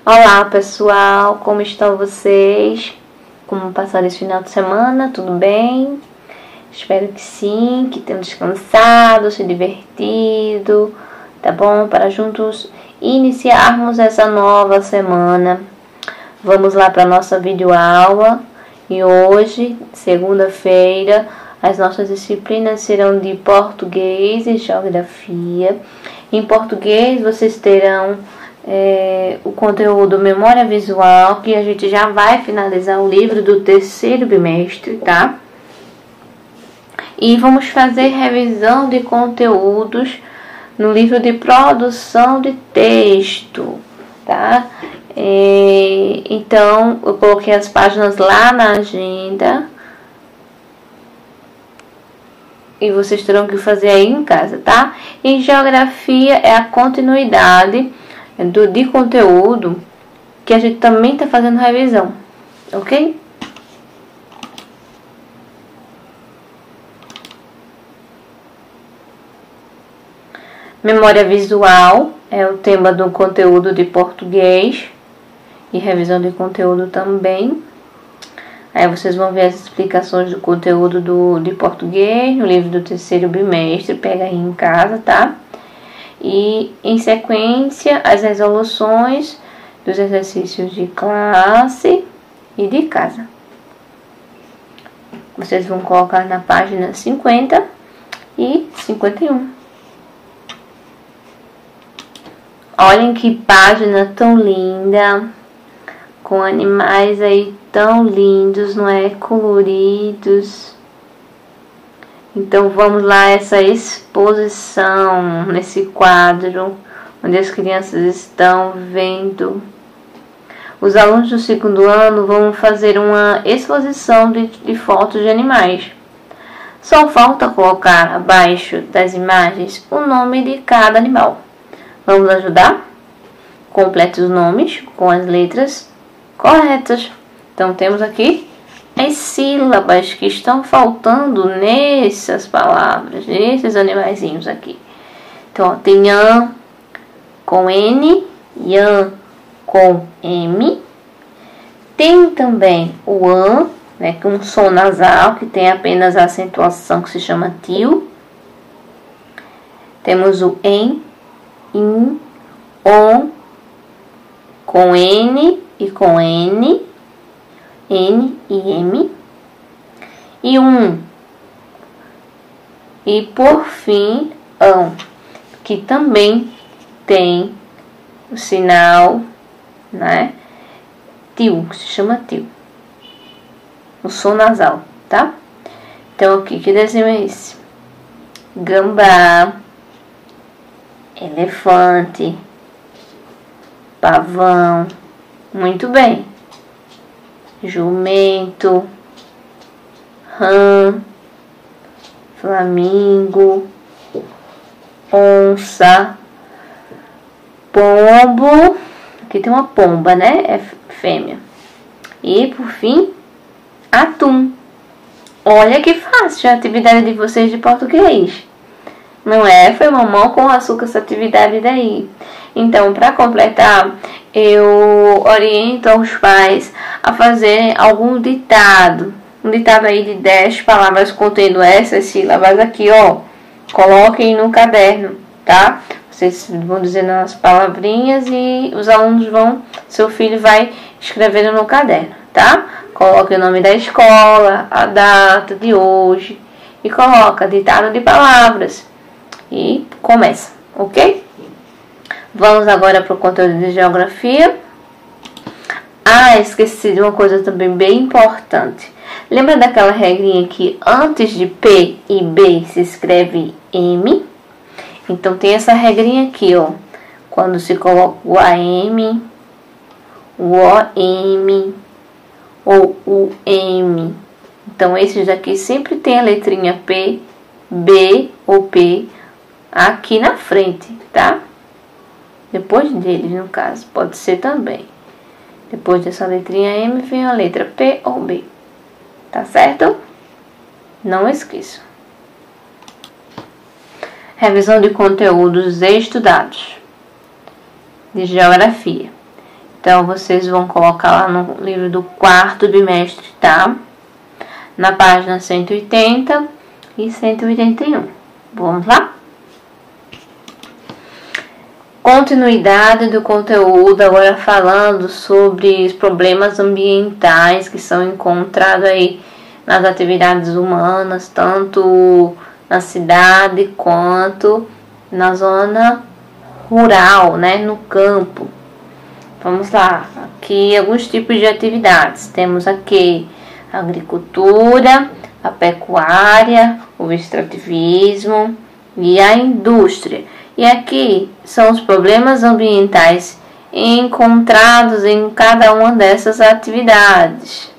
Olá pessoal, como estão vocês? Como passaram esse final de semana? Tudo bem? Espero que sim, que tenham descansado, se divertido, tá bom? Para juntos iniciarmos essa nova semana. Vamos lá para a nossa videoaula e hoje, segunda-feira, as nossas disciplinas serão de português e geografia. Em português vocês terão o conteúdo Memória Visual, que a gente já vai finalizar o livro do terceiro bimestre, tá? E vamos fazer revisão de conteúdos no livro de produção de texto, tá? Então, eu coloquei as páginas lá na agenda e vocês terão que fazer aí em casa, tá? E geografia é a continuidade de conteúdo que a gente também está fazendo revisão, ok? Memória visual é o tema do conteúdo de português e revisão de conteúdo também. Aí vocês vão ver as explicações do conteúdo de português no livro do terceiro bimestre, pega aí em casa, tá? E em sequência as resoluções dos exercícios de classe e de casa. Vocês vão colocar na página 50 e 51. Olhem que página tão linda, com animais aí tão lindos, não é? Coloridos. Então vamos lá, essa exposição nesse quadro, onde as crianças estão vendo. Os alunos do segundo ano vão fazer uma exposição de fotos de animais. Só falta colocar abaixo das imagens o nome de cada animal. Vamos ajudar? Complete os nomes com as letras corretas. Então temos aqui as sílabas que estão faltando nessas palavras, nesses animaizinhos aqui. Então, ó, tem Ian com N, Ian com M. Tem também o AN, né, com um som nasal, que tem apenas a acentuação que se chama tio. Temos o EN, IN, ON, com N e com N. N e M, e e por fim, ão, que também tem o sinal, né, tio, que se chama tio, o som nasal, tá? Então, aqui, que desenho é esse? Gambá, elefante, pavão, muito bem. Jumento, rã, flamingo, onça, pombo, aqui tem uma pomba, né? É fêmea. E por fim, atum. Olha que fácil a atividade de vocês de português. Não é? Foi mamão com açúcar essa atividade daí. Então, para completar, eu oriento aos pais a fazer algum ditado. Um ditado aí de 10 palavras contendo essas sílabas aqui, ó. Coloquem no caderno, tá? Vocês vão dizendo as palavrinhas e os alunos seu filho vai escrevendo no caderno, tá? Coloque o nome da escola, a data de hoje e coloca ditado de palavras. E começa, ok? Vamos agora para o conteúdo de geografia. Esqueci de uma coisa também bem importante. Lembra daquela regrinha que antes de P e B se escreve M? Então tem essa regrinha aqui, ó. Quando se coloca o AM, o OM ou o M. Então esses daqui sempre tem a letrinha P, B ou P aqui na frente, tá? Depois deles, no caso, pode ser também. Depois dessa letrinha M vem a letra P ou B. Tá certo? Não esqueça. Revisão de conteúdos estudados de geografia. Então, vocês vão colocar lá no livro do 4º bimestre, tá? Na página 180 e 181. Vamos lá? Continuidade do conteúdo, agora falando sobre os problemas ambientais que são encontrados aí nas atividades humanas, tanto na cidade quanto na zona rural, né, no campo. Vamos lá, aqui alguns tipos de atividades. Temos aqui a agricultura, a pecuária, o extrativismo e a indústria. E aqui são os problemas ambientais encontrados em cada uma dessas atividades.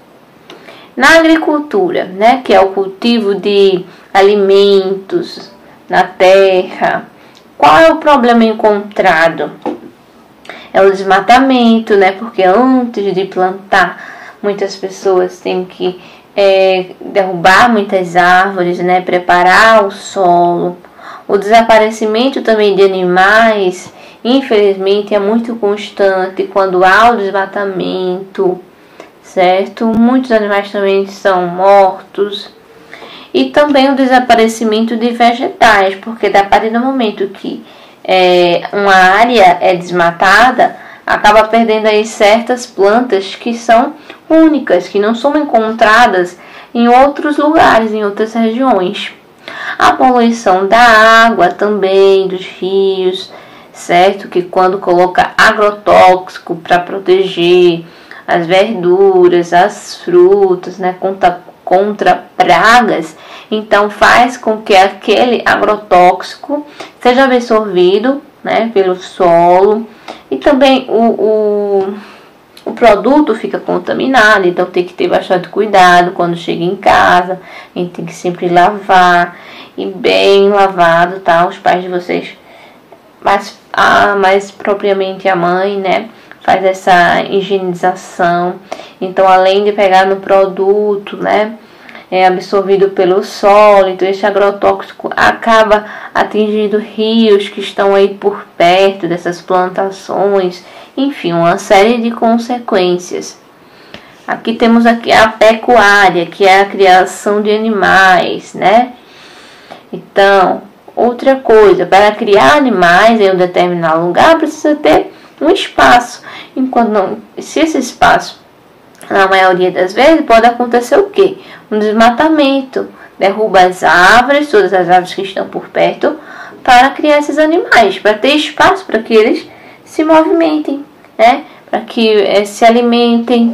Na agricultura, né, que é o cultivo de alimentos na terra, qual é o problema encontrado? É o desmatamento, né, porque antes de plantar, muitas pessoas têm que derrubar muitas árvores, né, preparar o solo. O desaparecimento também de animais, infelizmente, é muito constante quando há o desmatamento, certo? Muitos animais também são mortos. E também o desaparecimento de vegetais, porque a partir do momento que uma área é desmatada, acaba perdendo aí certas plantas que são únicas, que não são encontradas em outros lugares, em outras regiões. A poluição da água também, dos rios, certo? Que quando coloca agrotóxico para proteger as verduras, as frutas, né? Contra pragas, então faz com que aquele agrotóxico seja absorvido, né, pelo solo, e também o produto fica contaminado, então tem que ter bastante cuidado quando chega em casa. A gente tem que sempre lavar, e bem lavado, tá? Os pais de vocês, mais propriamente a mãe, né, faz essa higienização. Então, além de pegar no produto, né, é absorvido pelo solo, então esse agrotóxico acaba atingindo rios que estão aí por perto dessas plantações, enfim, uma série de consequências. Aqui temos a pecuária, que é a criação de animais, né? Então, outra coisa, para criar animais em um determinado lugar precisa ter um espaço. Enquanto não, se esse espaço, na maioria das vezes, pode acontecer o quê? Um desmatamento. Derruba as árvores, todas as árvores que estão por perto, para criar esses animais, para ter espaço para que eles se movimentem, né? Para que se alimentem.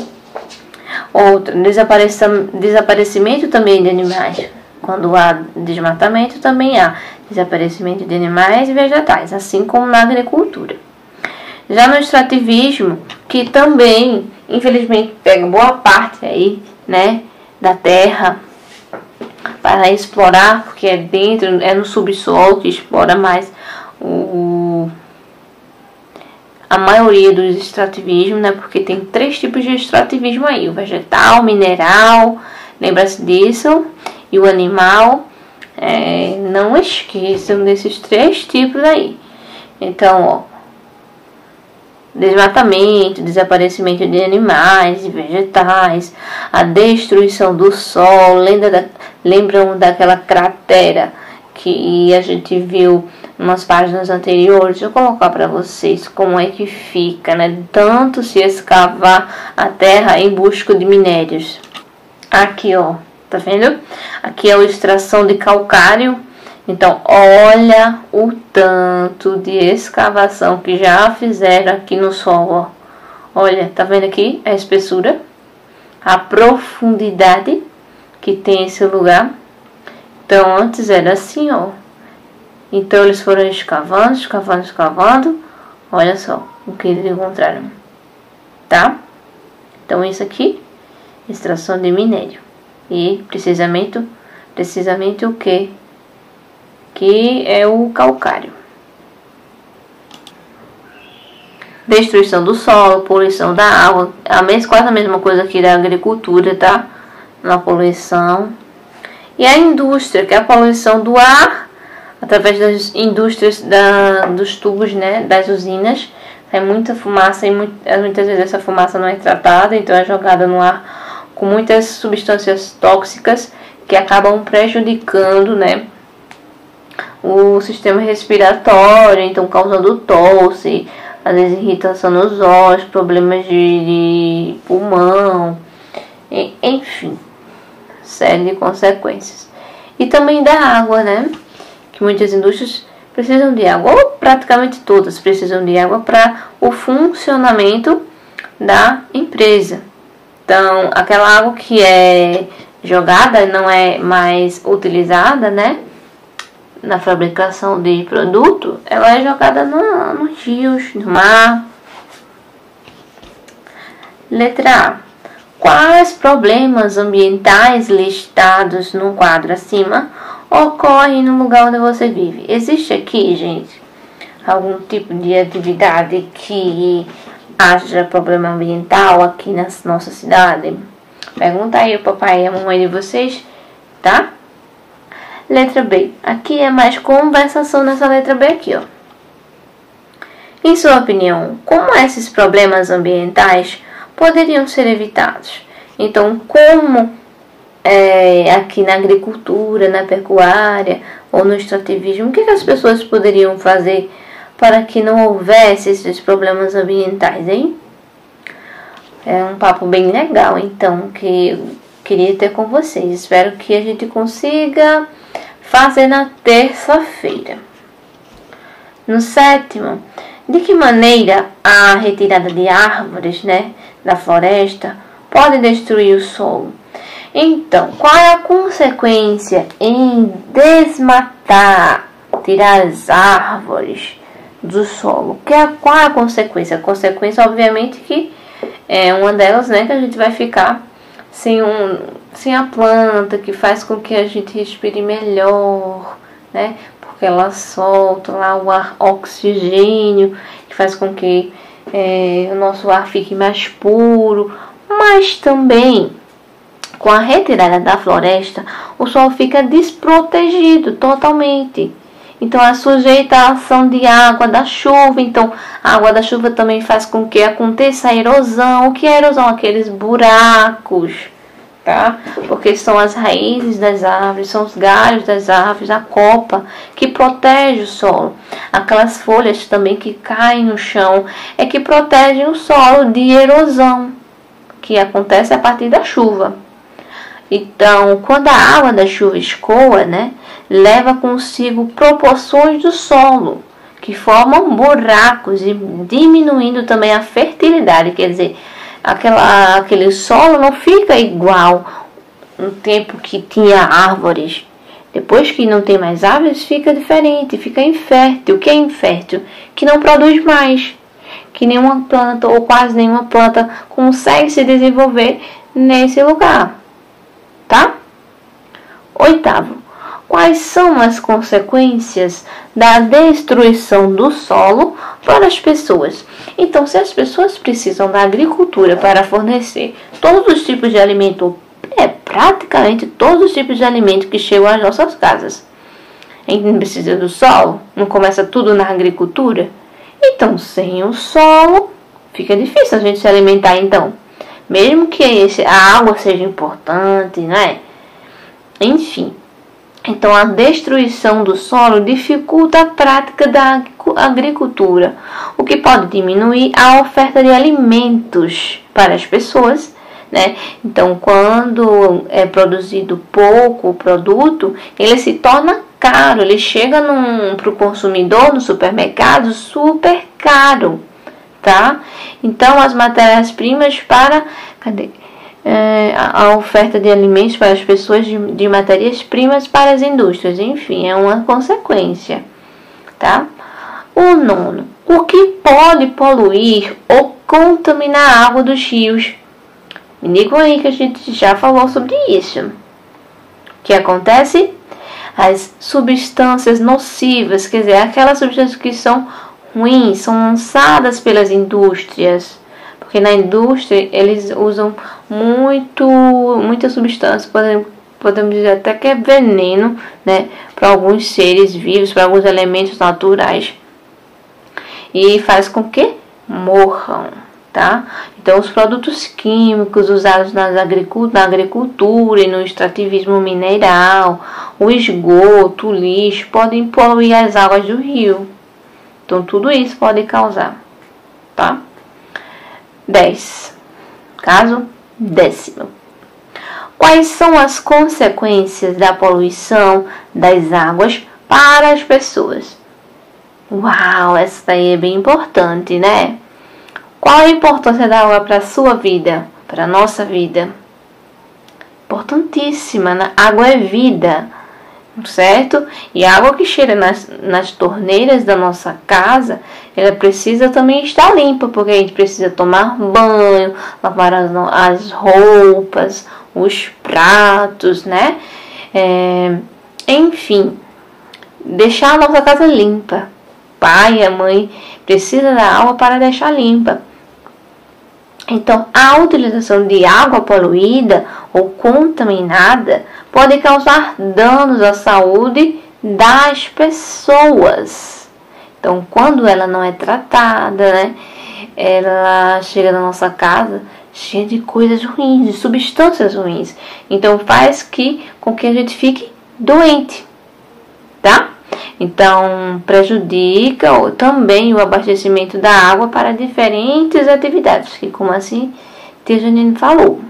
Outro, desaparecimento também de animais. Quando há desmatamento, também há desaparecimento de animais e vegetais, assim como na agricultura. Já no extrativismo, que também, infelizmente, pega boa parte aí, né, da terra para explorar, porque é dentro, é no subsolo que explora mais a maioria dos extrativismos, né, porque tem 3 tipos de extrativismo aí: o vegetal, o mineral, lembra-se disso, e o animal. Não esqueçam desses 3 tipos aí. Então, ó, desmatamento, desaparecimento de animais e vegetais, a destruição do solo. Lembram daquela cratera que a gente viu umas páginas anteriores? Deixa eu colocar para vocês como é que fica, né? Tanto se escavar a terra em busca de minérios. Aqui, ó, tá vendo? Aqui é a extração de calcário. Então, olha o tanto de escavação que já fizeram aqui no solo, ó. Olha, tá vendo aqui a espessura? A profundidade que tem esse lugar. Então, antes era assim, ó. Então, eles foram escavando. Olha só o que eles encontraram, tá? Então, isso aqui, extração de minério. E, precisamente o que? Que é o calcário. Destruição do solo, poluição da água, quase a mesma coisa aqui da agricultura, tá? Na poluição. E a indústria, que é a poluição do ar, através das indústrias, dos tubos, né? Das usinas, Sai muita fumaça e muitas vezes essa fumaça não é tratada, então é jogada no ar com muitas substâncias tóxicas que acabam prejudicando, né, o sistema respiratório, então causando tosse, às vezes irritação nos olhos, problemas de pulmão, enfim, série de consequências. E também da água, né, que muitas indústrias precisam de água, ou praticamente todas precisam de água para o funcionamento da empresa. Então, aquela água que é jogada, não é mais utilizada, né, na fabricação de produto, ela é jogada nos rios, no mar. Letra A. Quais problemas ambientais listados no quadro acima ocorrem no lugar onde você vive? Existe aqui, gente, algum tipo de atividade que haja problema ambiental aqui na nossa cidade? Pergunta aí o papai e a mamãe de vocês, tá? Letra B. Aqui é mais conversação nessa letra B aqui, ó. Em sua opinião, como esses problemas ambientais poderiam ser evitados? Então, como aqui na agricultura, na pecuária ou no extrativismo, o que as pessoas poderiam fazer para que não houvesse esses problemas ambientais, hein? É um papo bem legal, então, que eu queria ter com vocês. Espero que a gente consiga fazer na terça-feira. No sétimo, de que maneira a retirada de árvores, né, da floresta pode destruir o solo? Então, qual é a consequência em desmatar, tirar as árvores do solo? Qual é a consequência? A consequência, obviamente, que é uma delas, né, que a gente vai ficar sem a planta, que faz com que a gente respire melhor, né? Porque ela solta lá o ar oxigênio, que faz com que o nosso ar fique mais puro. Mas também, com a retirada da floresta, o solo fica desprotegido totalmente. Então, é sujeita à ação de água da chuva. Então, a água da chuva também faz com que aconteça a erosão. O que é erosão? Aqueles buracos, tá? Porque são as raízes das árvores, são os galhos das árvores, a copa que protege o solo. Aquelas folhas também que caem no chão é que protegem o solo de erosão, que acontece a partir da chuva. Então, quando a água da chuva escoa, né, leva consigo proporções do solo, que formam buracos e diminuindo também a fertilidade. Quer dizer, aquele solo não fica igual no tempo que tinha árvores. Depois que não tem mais árvores, fica diferente, fica infértil. O que é infértil? Que não produz mais, que nenhuma planta ou quase nenhuma planta consegue se desenvolver nesse lugar. Tá? Oitavo, quais são as consequências da destruição do solo para as pessoas? Então, se as pessoas precisam da agricultura para fornecer todos os tipos de alimento, praticamente todos os tipos de alimento que chegam às nossas casas, a gente não precisa do solo? Não começa tudo na agricultura? Então, sem o solo, fica difícil a gente se alimentar, então. Mesmo que a água seja importante, né? Enfim. Então, a destruição do solo dificulta a prática da agricultura, o que pode diminuir a oferta de alimentos para as pessoas, né? Então, quando é produzido pouco o produto, ele se torna caro. Ele chega para o consumidor no supermercado super caro. Tá? Então, as matérias-primas para... a oferta de alimentos para as pessoas, de matérias-primas para as indústrias. Enfim, é uma consequência. Tá? O nono. O que pode poluir ou contaminar a água dos rios? Me digam aí que a gente já falou sobre isso. O que acontece? As substâncias nocivas, quer dizer, aquelas substâncias que são ruins, são lançadas pelas indústrias, porque na indústria eles usam muita substância, podemos dizer até que é veneno, né, para alguns seres vivos, para alguns elementos naturais, e faz com que morram, tá? Então, os produtos químicos usados na agricultura e no extrativismo mineral, o esgoto, o lixo, podem poluir as águas do rio. Então, tudo isso pode causar, tá? 10. Caso 10º. Quais são as consequências da poluição das águas para as pessoas? Uau, essa daí é bem importante, né? Qual a importância da água para a sua vida, para a nossa vida? Importantíssima, né? Água é vida, certo? E a água que chega nas torneiras da nossa casa, ela precisa também estar limpa, porque a gente precisa tomar banho, lavar as roupas, os pratos, né? Enfim, deixar a nossa casa limpa. Pai e a mãe precisa da água para deixar limpa. Então, a utilização de água poluída ou contaminada pode causar danos à saúde das pessoas. Então, quando ela não é tratada, né, ela chega na nossa casa cheia de coisas ruins, de substâncias ruins. Então, faz com que a gente fique doente, tá? Então, prejudica também o abastecimento da água para diferentes atividades, que como assim Tia Janine falou.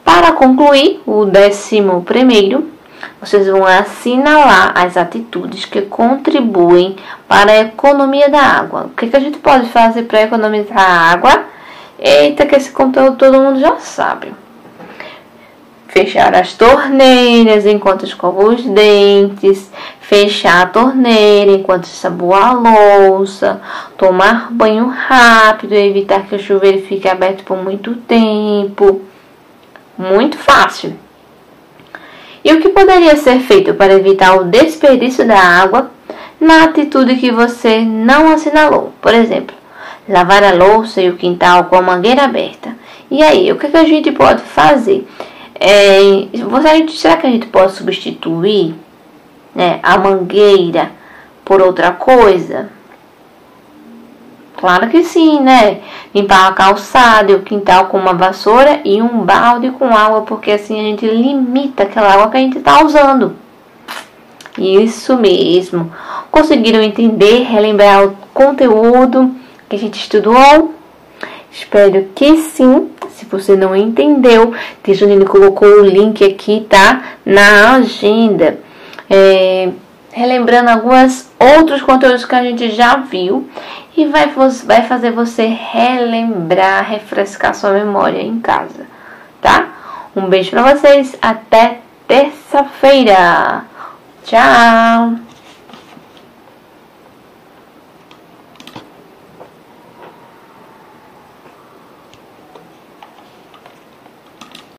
Para concluir, o 11º, vocês vão assinalar as atitudes que contribuem para a economia da água. O que a gente pode fazer para economizar a água? Eita, que esse conteúdo todo mundo já sabe. Fechar as torneiras enquanto escova os dentes, fechar a torneira enquanto ensaboa a louça, tomar banho rápido, evitar que o chuveiro fique aberto por muito tempo. Muito fácil. E o que poderia ser feito para evitar o desperdício da água na atitude que você não assinalou? Por exemplo, lavar a louça e o quintal com a mangueira aberta. E aí, o que a gente pode fazer? Será que a gente pode substituir, né, a mangueira por outra coisa? Claro que sim, né? Limpar a calçada e o quintal com uma vassoura e um balde com água, porque assim a gente limita aquela água que a gente está usando. Isso mesmo. Conseguiram entender, relembrar o conteúdo que a gente estudou? Espero que sim. Se você não entendeu, a Janine colocou o link aqui, tá? Na agenda. Relembrando alguns outros conteúdos que a gente já viu. E vai fazer você relembrar, refrescar sua memória em casa, tá? Um beijo pra vocês. Até terça-feira. Tchau!